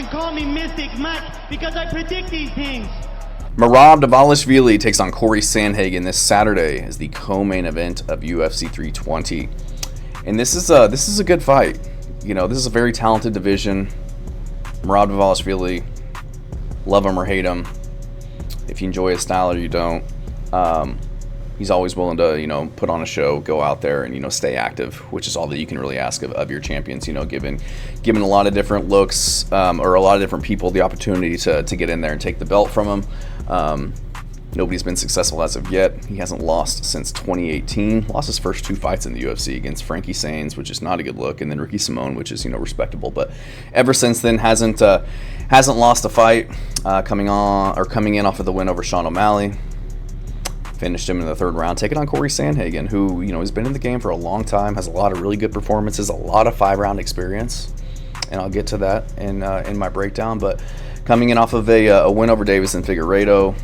can call me Mystic Mike because I predict these things. Merab Dvalishvili takes on Cory Sandhagen this Saturday as the co-main event of UFC 320. And this is a good fight. You know, this is a very talented division. Merab Dvalishvili, love him or hate him. If you enjoy his style or you don't, he's always willing to, you know, put on a show, go out there and, you know, stay active, which is all that you can really ask of your champions, you know, given a lot of different looks or a lot of different people the opportunity to get in there and take the belt from him. Nobody's been successful as of yet. He hasn't lost since 2018. Lost his first 2 fights in the UFC against Frankie Saenz, which is not a good look, and then Ricky Simone, which is, you know, respectable. But ever since then, hasn't lost a fight. Coming in off of the win over Sean O'Malley. Finished him in the 3rd round, taking on Cory Sandhagen, who, you know, has been in the game for a long time, has a lot of really good performances, a lot of 5-round experience, and I'll get to that in my breakdown. But coming in off of a win over Davison Figueiredo.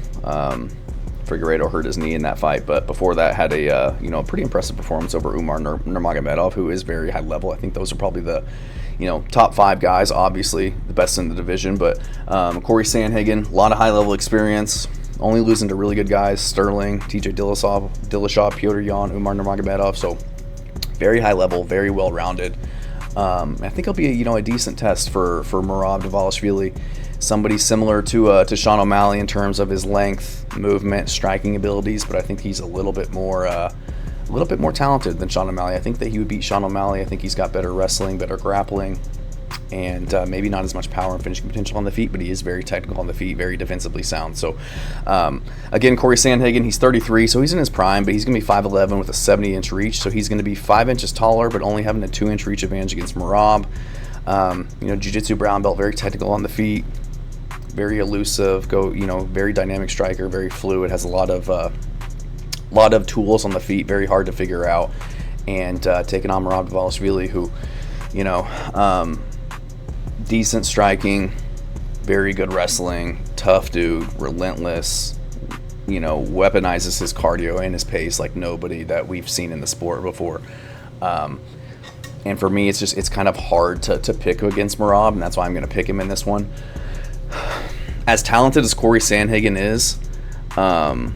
Figueiredo hurt his knee in that fight, but before that had a pretty impressive performance over Umar Nurmagomedov, who is very high level. I think those are probably the, you know, top 5 guys, obviously the best in the division. But Cory Sandhagen, a lot of high level experience, only losing to really good guys: Sterling, TJ Dillashaw, Petr Yan, Umar Nurmagomedov. So very high level, very well rounded. I think it'll be a decent test for Merab Dvalishvili. Somebody similar to Sean O'Malley in terms of his length, movement, striking abilities, but I think he's a little bit more talented than Sean O'Malley. I think that he would beat Sean O'Malley. I think he's got better wrestling, better grappling, and maybe not as much power and finishing potential on the feet, but he is very technical on the feet, very defensively sound. So, again, Cory Sandhagen, he's 33, so he's in his prime, but he's going to be 5'11" with a 70-inch reach, so he's going to be 5 inches taller, but only having a 2-inch reach advantage against Merab. Jiu-jitsu brown belt, very technical on the feet, very elusive, very dynamic striker, very fluid, has a lot of tools on the feet, very hard to figure out. And taking on Merab Dvalishvili, who, decent striking, very good wrestling, tough dude, relentless, weaponizes his cardio and his pace like nobody that we've seen in the sport before. And for me, it's kind of hard to pick against Merab, and that's why I'm going to pick him in this one. As talented as Cory Sandhagen is, and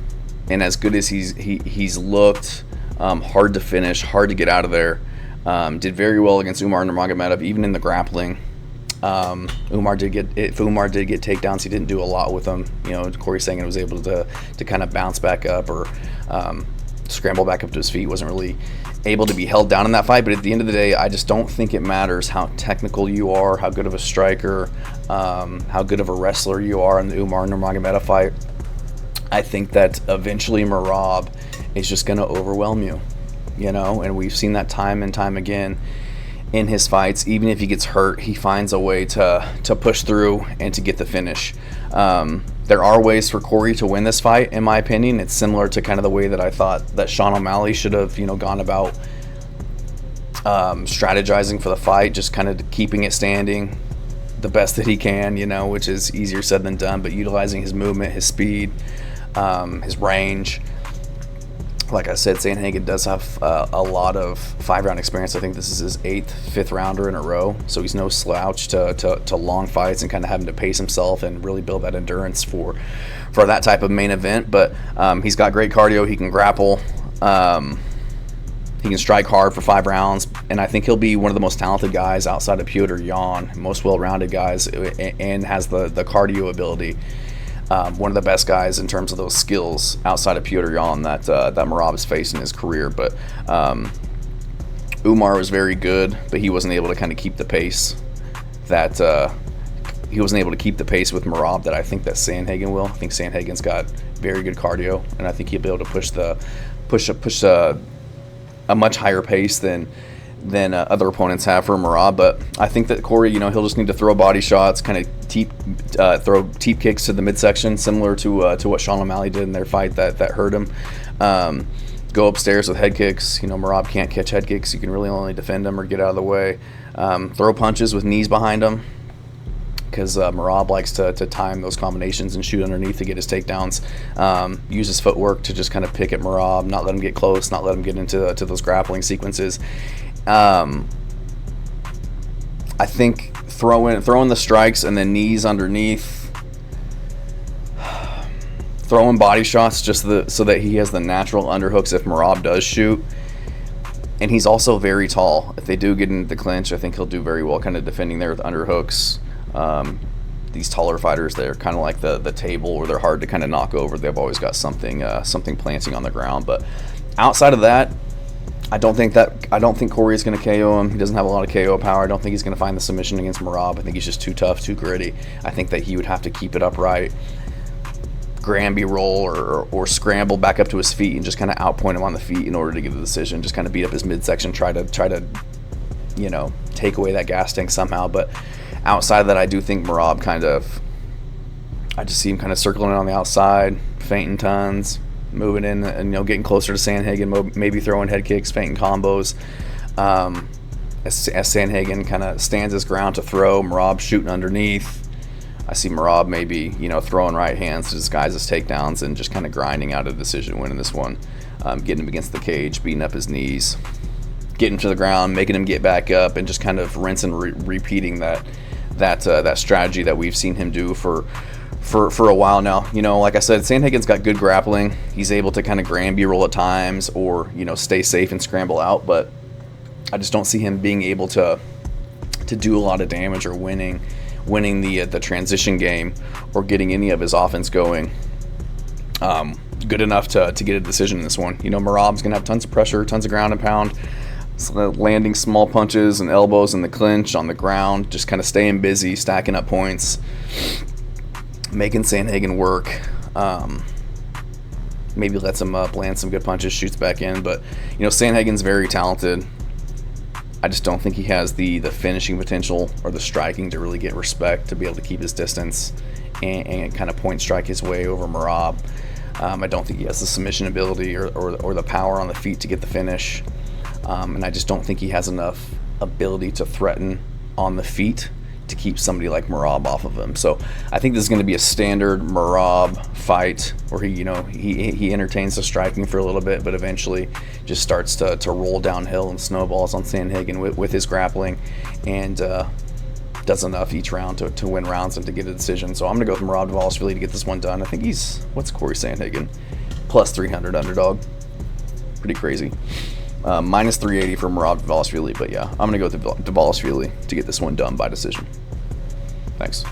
as good as he's looked, hard to finish, hard to get out of there, did very well against Umar Nurmagomedov, even in the grappling. If Umar did get takedowns, he didn't do a lot with them. Cory Sandhagen was able to kind of bounce back up or scramble back up to his feet. Wasn't really able to be held down in that fight, but at the end of the day, I just don't think it matters how technical you are, how good of a striker, how good of a wrestler you are in the Umar Nurmagomedov fight. I think that eventually Merab is just going to overwhelm you, and we've seen that time and time again in his fights. Even if he gets hurt, he finds a way to push through and to get the finish. There are ways for Cory to win this fight, in my opinion. It's similar to kind of the way that I thought that Sean O'Malley should have, gone about strategizing for the fight, just kind of keeping it standing the best that he can, which is easier said than done, but utilizing his movement, his speed, his range. Like I said, Sandhagen does have a lot of 5-round experience. I think this is his 5th rounder in a row, so he's no slouch to long fights and kind of having to pace himself and really build that endurance for that type of main event. But he's got great cardio. He can grapple. He can strike hard for 5 rounds, and I think he'll be one of the most talented guys outside of Petr Yan, most well-rounded guys, and has the cardio ability. One of the best guys in terms of those skills outside of Petr Yan that Merab has faced in his career. But Umar was very good, but he wasn't able to kind of keep the pace with Merab that I think that Sandhagen will. I think Sandhagen's got very good cardio, and I think he'll be able to push a much higher pace than other opponents have for Merab. But I think that Cory, he'll just need to throw body shots, kind of throw teep kicks to the midsection, similar to what Sean O'Malley did in their fight that hurt him. Go upstairs with head kicks. Merab can't catch head kicks. You can really only defend him or get out of the way. Throw punches with knees behind him, because Merab likes to time those combinations and shoot underneath to get his takedowns. Use his footwork to just kind of pick at Merab, not let him get close, not let him get into those grappling sequences. I I think throwing the strikes and then knees underneath, throwing body shots just so that he has the natural underhooks if Merab does shoot. And he's also very tall. If they do get into the clinch, I think he'll do very well kind of defending there with underhooks. These taller fighters, they're kind of like the table where they're hard to kind of knock over. They've always got something planting on the ground. But outside of that, I don't think Cory is going to KO him. He doesn't have a lot of KO power. I don't think he's going to find the submission against Merab. I think he's just too tough, too gritty. I think that he would have to keep it upright, Granby roll or scramble back up to his feet and just kind of outpoint him on the feet in order to get the decision. Just kind of beat up his midsection, try to take away that gas tank somehow. But outside of that, I do think Merab I just see him kind of circling on the outside, feinting tons, moving in and getting closer to Sandhagen, maybe throwing head kicks, feinting combos. As Sandhagen kind of stands his ground to throw, Merab shooting underneath. I see Merab maybe throwing right hands to disguise his takedowns and just kind of grinding out a decision, winning this one, getting him against the cage, beating up his knees, getting him to the ground, making him get back up, and just kind of rinsing, repeating that strategy that we've seen him do for a while now. Like I said, Sandhagen's got good grappling. He's able to kind of Granby roll at times or stay safe and scramble out, but I just don't see him being able to do a lot of damage or winning the transition game or getting any of his offense going good enough to get a decision in this one. Merab's gonna have tons of pressure, tons of ground and pound, landing small punches and elbows in the clinch on the ground, just kind of staying busy, stacking up points, making Sandhagen work. Maybe lets him up, lands some good punches, shoots back in. But Sandhagen's very talented. I just don't think he has the finishing potential or the striking to really get respect, to be able to keep his distance and kind of point strike his way over Merab. I don't think he has the submission ability or the power on the feet to get the finish. And I just don't think he has enough ability to threaten on the feet to keep somebody like Merab off of him. So I think this is going to be a standard Merab fight where he entertains the striking for a little bit, but eventually just starts to roll downhill and snowballs on Sandhagen with his grappling, and does enough each round to win rounds and to get a decision. So I'm going to go with Merab Dvalishvili to get this one done. I think what's Cory Sandhagen? Plus 300 underdog. Pretty crazy. Minus 380 for Merab Dvalishvili, but yeah, I'm going to go with Dvalishvili to get this one done by decision. Thanks.